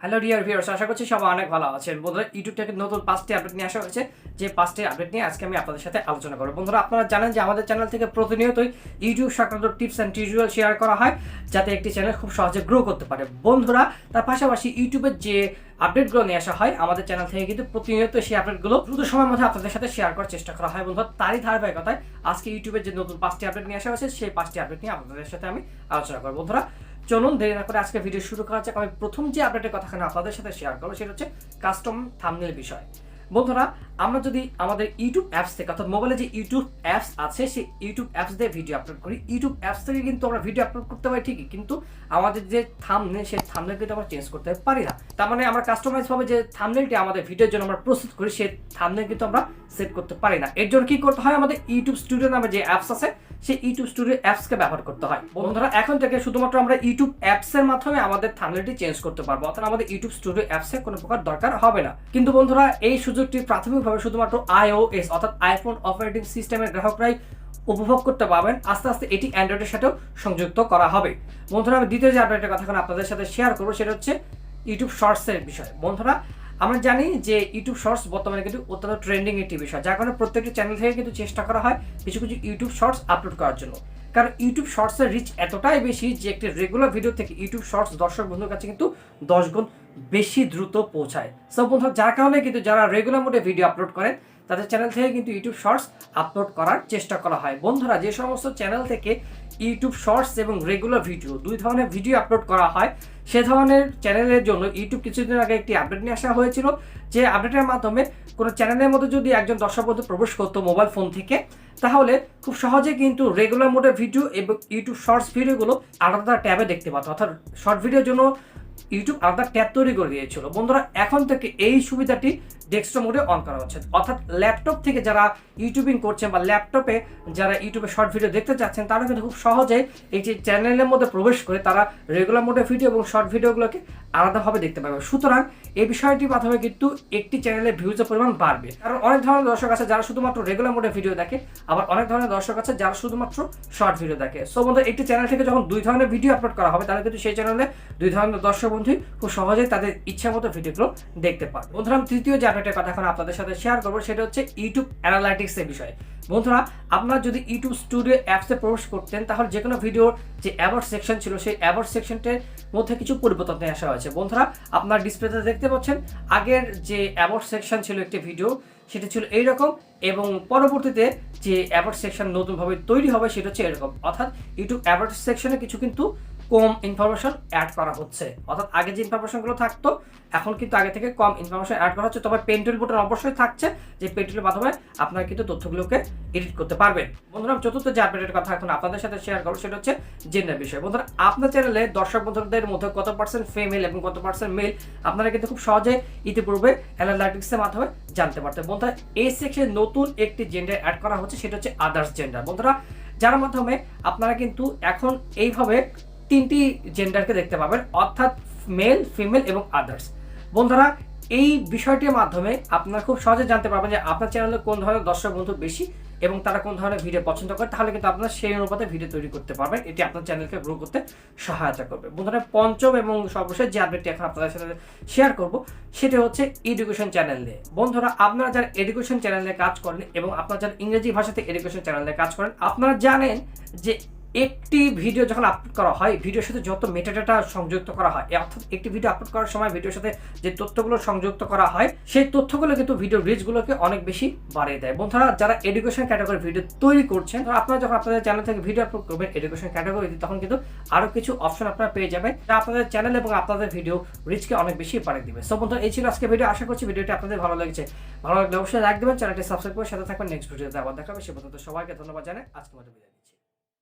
Hello dear viewers, আশা করছি সবাই অনেক ভালো আছেন। বন্ধুরা, ইউটিউব থেকে নতুন 5টি আপডেট নিয়ে আসা হয়েছে, যে 5টি আপডেট নিয়ে আজকে আমি আপনাদের সাথে আলোচনা করব। বন্ধুরা, আপনারা জানেন যে আমাদের চ্যানেল থেকে প্রতিনিয়তই ইউটিউব সংক্রান্ত টিপস অ্যান্ড টিউটোরিয়াল শেয়ার করা হয়, যাতে একটি চ্যানেল খুব সহজে গ্রো করতে পারে। বন্ধুরা, তার পাশাপাশি ইউটিউবের যে আপডেটগুলো নিয়ে আসা হয় আমাদের চ্যানেল থেকে কিন্তু প্রতিনিয়ত সেই আপডেটগুলো দ্রুত সময়ের মধ্যে আপনাদের সাথে শেয়ার করার চেষ্টা করা হয়। বন্ধুরা, তারই ধারাবাহিকতায় আজকে ইউটিউবের যে নতুন 5টি আপডেট নিয়ে আসা হয়েছে, সেই 5টি আপডেট নিয়ে আপনাদের সাথে আমি আলোচনা করব। বন্ধুরা, চলুন দেরি না করে আজকে ভিডিও শুরু করা যাক। আমি প্রথম যে আপডেটের কথাখানে আপনাদের সাথে শেয়ার করবো সেটা হচ্ছে কাস্টম থাম্বনেল বিষয়। বন্ধুরা, আমরা যদি আমাদের ইউটিউব অ্যাপস থেকে অর্থাৎ মোবাইলে যে ইউটিউব অ্যাপস আছে সেই ইউটিউব অ্যাপস দিয়ে ভিডিও আপলোড করি, ইউটিউব অ্যাপস থেকে কিন্তু আমরা ভিডিও আপলোড করতে পারি ঠিকই, কিন্তু আমাদের যে থাম্বনেল সেই থাম্বনেল কিন্তু আমরা চেঞ্জ করতে পারি না। তার মানে আমরা কাস্টমাইজ ভাবে যে থাম্বনেলটি আমাদের ভিডিওর জন্য আমরা প্রস্তুত করি সেই থাম্বনেল কিন্তু আমরা সেট করতে পারি না। এর জন্য কি করতে হয়, আমাদের ইউটিউব স্টুডিও নামে যে অ্যাপস আছে সেই ইউটিউব স্টুডিও অ্যাপসকে ব্যবহার করতে হয়। বন্ধুরা, এখন থেকে শুধুমাত্র আমরা ইউটিউব অ্যাপসের মাধ্যমে আমাদের থাম্বনেলটি চেঞ্জ করতে পারবো, অর্থাৎ আমাদের ইউটিউব স্টুডিও অ্যাপসের কোনো প্রকার দরকার হবে না। কিন্তু বন্ধুরা, এই সুযোগটি প্রাথমিকভাবে শুধুমাত্র iOS অর্থাৎ আইফোন অপারেটিং সিস্টেমের গ্রাহকরাই উপভোগ করতে পারবেন। আস্তে আস্তে এটি অ্যান্ড্রয়েডের সাথেও সংযুক্ত করা হবে। বন্ধুরা, আমি দ্বিতীয় যে আপডেটের কথা আপনাদের সাথে শেয়ার করবো সেটা হচ্ছে ইউটিউব শর্টসের বিষয়। বন্ধুরা, আমরা জানি যে ইউটিউব শর্টস বর্তমানে কিন্তু অত্যন্ত ট্রেন্ডিং একটি বিষয়, যার কারণে প্রত্যেকটি চ্যানেল থেকে কিন্তু চেষ্টা করা হয় কিছু কিছু ইউটিউব শর্টস আপলোড করার জন্য। কারণ ইউটিউব শর্টসের রিচ এতটাই বেশি যে একটি রেগুলার ভিডিও থেকে ইউটিউব শর্টস দর্শক বন্ধুর কাছে কিন্তু 10 গুণ বেশি দ্রুত পৌঁছায়। সো বন্ধুরা, যার কারণে কিন্তু যারা রেগুলার মোডে ভিডিও আপলোড করেন তাদের চ্যানেল থেকে কিন্তু ইউটিউব শর্টস আপলোড করার চেষ্টা করা হয়। বন্ধুরা, যে সমস্ত চ্যানেল থেকে ইউটিউব শর্টস এবং রেগুলার ভিডিও দুই ধরনের ভিডিও আপলোড করা হয়, সে ধরনের চ্যানেলের জন্য ইউটিউব কিছুদিন আগে একটি আপডেট নিয়ে আসা হয়েছিল, যে আপডেটের মাধ্যমে কোনো চ্যানেলের মধ্যে যদি একজন দর্শক বন্ধু প্রবেশ করতো মোবাইল ফোন থেকে, তাহলে খুব সহজে কিন্তু রেগুলার মোডের ভিডিও এবং ইউটিউব শর্টস ভিডিওগুলো আলাদা ট্যাবে দেখতে পাতো। অর্থাৎ শর্ট ভিডিওর জন্য ইউটিউব আলাদা ট্যাব তৈরি করে দিয়েছিল। বন্ধুরা, এখন থেকে এই সুবিধাটি ডেস্কটপ মোডে অন করা হচ্ছে, অর্থাৎ ল্যাপটপ থেকে যারা ইউটিউবিং করছেন বা ল্যাপটপে যারা ইউটিউবে শর্ট ভিডিও দেখতে চাচ্ছেন, তারা কিন্তু খুব সহজে এই যে চ্যানেলের মধ্যে প্রবেশ করে তারা রেগুলার মোডে ভিডিও এবং শর্ট ভিডিওগুলোকে আলাদাভাবে দেখতে পাবে। সুতরাং এই বিষয়টির মাধ্যমে কিন্তু একটি চ্যানেলের ভিউজের পরিমাণ বাড়বে। কারণ অনেক ধরনের দর্শক আছে যারা শুধুমাত্র রেগুলার মোডে ভিডিও দেখে, আবার অনেক ধরনের দর্শক আছে যারা শুধুমাত্র শর্ট ভিডিও দেখে। সো বন্ধুরা, একটি চ্যানেল থেকে যখন দুই ধরনের ভিডিও আপলোড করা হবে, তাহলে কিন্তু সেই চ্যানেলে দুই ধরনের দর্শক বন্ধু খুব সহজেই তাদের ইচ্ছা মতো ভিডিওগুলো দেখতে পারবে। বন্ধুরা, আমি তৃতীয় যে আপডেটের কথা এখন আপনাদের সাথে শেয়ার করবো সেটা হচ্ছে ইউটিউব অ্যানালাইটিক্সের বিষয়। বন্ধুরা, আপনারা যদি ইউটিউব স্টুডিও অ্যাপসে প্রবেশ করতেন, তাহলে যে কোনো ভিডিওর যে অ্যাবাউট সেকশন ছিল সেই অ্যাবাউট সেকশনটির মধ্যে কিছু পরিবর্তন নিয়ে আসা হয়েছে। বন্ধুরা, আপনার ডিসপ্লেতে দেখতে পাচ্ছেন আগের যে অ্যাবাউট সেকশন ছিল একটি ভিডিও, সেটা ছিল এইরকম, এবং পরবর্তীতে যে অ্যাবাউট সেকশন নতুনভাবে তৈরি হবে সেটা হচ্ছে এরকম। অর্থাৎ ইউটিউব অ্যাবাউট সেকশনে কিছু কিন্তু কম ইনফরমেশন অ্যাড করা হচ্ছে। অর্থাৎ আগে যে ইনফরমেশনগুলো থাকতো এখন কিন্তু আগে থেকে কম ইনফরমেশন অ্যাড করা হচ্ছে। তবে পেন টুল বাটন অবশ্যই থাকছে, যে পেন টুলের মাধ্যমে আপনারা কিন্তু তথ্যগুলোকে এডিট করতে পারবেন। বন্ধুরা, চতুর্থ যে আপডেটের কথা এখন আপনাদের সাথে শেয়ার করবো সেটা হচ্ছে জেন্ডার বিষয়। বন্ধুরা, আপনার চ্যানেলে দর্শক বন্ধুদের মধ্যে কত পার্সেন্ট ফিমেল এবং কত পার্সেন্ট মেল আপনারা কিন্তু খুব সহজে ইতিপূর্বে অ্যানালাইটিক্সের মাধ্যমে জানতে পারতেন। বন্ধুরা, এই সেকশনে নতুন একটি জেন্ডার অ্যাড করা হচ্ছে, সেটা হচ্ছে আদার্স জেন্ডার। বন্ধুরা, যার মাধ্যমে আপনারা কিন্তু এখন এইভাবে 3টি জেন্ডারকে দেখতে পাবেন, অর্থাৎ মেল, ফিমেল এবং আদার্স। বন্ধুরা, এই বিষয়টির মাধ্যমে আপনারা খুব সহজে জানতে পারবেন যে আপনার চ্যানেলে কোন ধরনের দর্শক বন্ধু বেশি এবং তারা কোন ধরনের ভিডিও পছন্দ করে, তাহলে কিন্তু আপনারা সেই অনুপাতে ভিডিও তৈরি করতে পারবেন। এটি আপনার চ্যানেলকে গ্রো করতে সহায়তা করবে। বন্ধুরা, পঞ্চম এবং সর্বশেষ যে আপডেটটি এখন আপনাদের সাথে শেয়ার করব সেটা হচ্ছে এডুকেশন চ্যানেল নিয়ে। বন্ধুরা, আপনারা যারা এডুকেশন চ্যানেলে কাজ করেন এবং আপনারা যারা ইংরেজি ভাষাতে এডুকেশন চ্যানেলে কাজ করেন, আপনারা জানেন যে একটি ভিডিও যখন আপলোড করা হয়, ভিডিওর সাথে যত মেটাডাটা সংযুক্ত করা হয়, অর্থাৎ একটি ভিডিও আপলোড করার সময় ভিডিওর সাথে যে তথ্যগুলো সংযুক্ত করা হয়, সেই তথ্যগুলো কিন্তু ভিডিও রিচগুলোকে অনেক বেশি বাড়িয়ে দেয়। বন্ধুরা, যারা এডুকেশন ক্যাটাগরি ভিডিও তৈরি করছেন, আপনারা যখন আপনাদের চ্যানেল থেকে ভিডিও আপলোড করবেন এডুকেশন ক্যাটাগরি, তখন কিন্তু আরও কিছু অপশন আপনারা পেয়ে যাবেন, যা আপনাদের চ্যানেল এবং আপনাদের ভিডিও রিচকে অনেক বেশি বাড়িয়ে দিবে। সো বন্ধুরা, এই ছিল আজকে ভিডিও। আশা করছি ভিডিওটি আপনাদের ভালো লেগেছে। ভালো লাগলে অবশ্যই লাইক দেবেন, চ্যানেলটি সাবস্ক্রাইব করে সাথে থাকবেন। নেক্সট ভিডিওতে আবার দেখা হবে। সে পর্যন্ত সবাইকে ধন্যবাদ জানাই। আজকে মতো বিদায় নিচ্ছি।